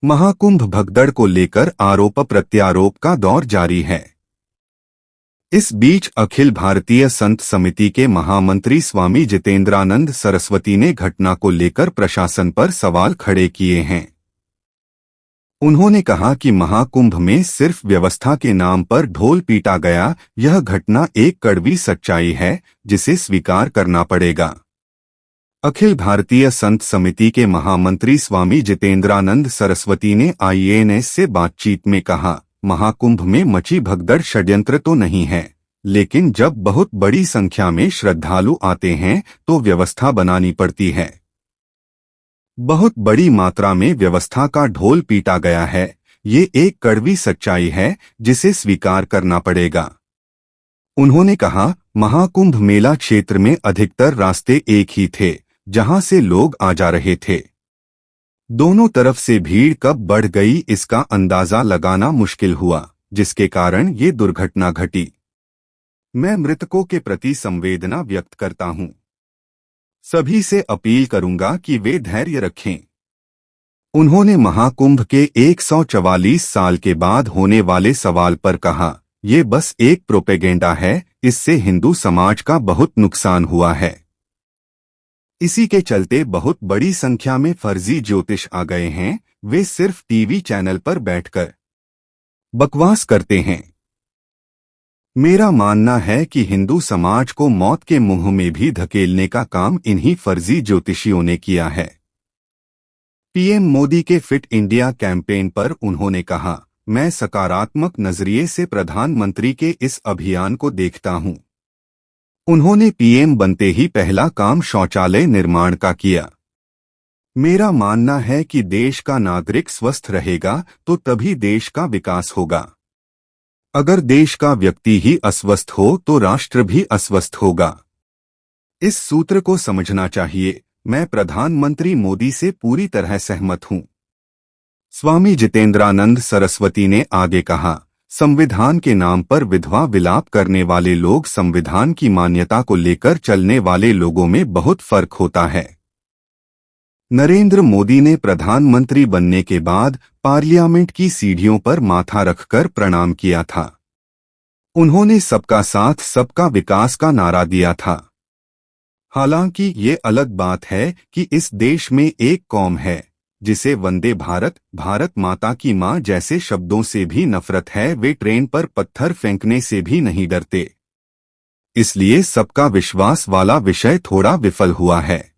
महाकुंभ भगदड़ को लेकर आरोप प्रत्यारोप का दौर जारी है। इस बीच अखिल भारतीय संत समिति के महामंत्री स्वामी जितेंद्रानंद सरस्वती ने घटना को लेकर प्रशासन पर सवाल खड़े किए हैं। उन्होंने कहा कि महाकुंभ में सिर्फ व्यवस्था के नाम पर ढोल पीटा गया, यह घटना एक कड़वी सच्चाई है जिसे स्वीकार करना पड़ेगा। अखिल भारतीय संत समिति के महामंत्री स्वामी जितेंद्रानंद सरस्वती ने IANS से बातचीत में कहा, महाकुंभ में मची भगदड़ षड्यंत्र तो नहीं है, लेकिन जब बहुत बड़ी संख्या में श्रद्धालु आते हैं तो व्यवस्था बनानी पड़ती है। बहुत बड़ी मात्रा में व्यवस्था का ढोल पीटा गया है, ये एक कड़वी सच्चाई है जिसे स्वीकार करना पड़ेगा। उन्होंने कहा, महाकुंभ मेला क्षेत्र में अधिकतर रास्ते एक ही थे जहां से लोग आ जा रहे थे। दोनों तरफ से भीड़ कब बढ़ गई इसका अंदाजा लगाना मुश्किल हुआ, जिसके कारण ये दुर्घटना घटी। मैं मृतकों के प्रति संवेदना व्यक्त करता हूं। सभी से अपील करूंगा कि वे धैर्य रखें। उन्होंने महाकुंभ के 144 साल के बाद होने वाले सवाल पर कहा, ये बस एक प्रोपेगेंडा है, इससे हिंदू समाज का बहुत नुकसान हुआ है। इसी के चलते बहुत बड़ी संख्या में फर्जी ज्योतिष आ गए हैं, वे सिर्फ टीवी चैनल पर बैठकर बकवास करते हैं। मेरा मानना है कि हिंदू समाज को मौत के मुंह में भी धकेलने का काम इन्हीं फर्जी ज्योतिषियों ने किया है। पीएम मोदी के फिट इंडिया कैंपेन पर उन्होंने कहा, मैं सकारात्मक नजरिए से प्रधानमंत्री के इस अभियान को देखता हूं। उन्होंने पीएम बनते ही पहला काम शौचालय निर्माण का किया। मेरा मानना है कि देश का नागरिक स्वस्थ रहेगा तो तभी देश का विकास होगा। अगर देश का व्यक्ति ही अस्वस्थ हो तो राष्ट्र भी अस्वस्थ होगा। इस सूत्र को समझना चाहिए। मैं प्रधानमंत्री मोदी से पूरी तरह सहमत हूं। स्वामी जितेंद्रानंद सरस्वती ने आगे कहा, संविधान के नाम पर विधवा विलाप करने वाले लोग संविधान की मान्यता को लेकर चलने वाले लोगों में बहुत फर्क होता है। नरेंद्र मोदी ने प्रधानमंत्री बनने के बाद पार्लियामेंट की सीढ़ियों पर माथा रखकर प्रणाम किया था। उन्होंने सबका साथ सबका विकास का नारा दिया था। हालांकि ये अलग बात है कि इस देश में एक कौम है जिसे वंदे भारत, भारत माता की मां जैसे शब्दों से भी नफरत है। वे ट्रेन पर पत्थर फेंकने से भी नहीं डरते। इसलिए सबका विश्वास वाला विषय थोड़ा विफल हुआ है।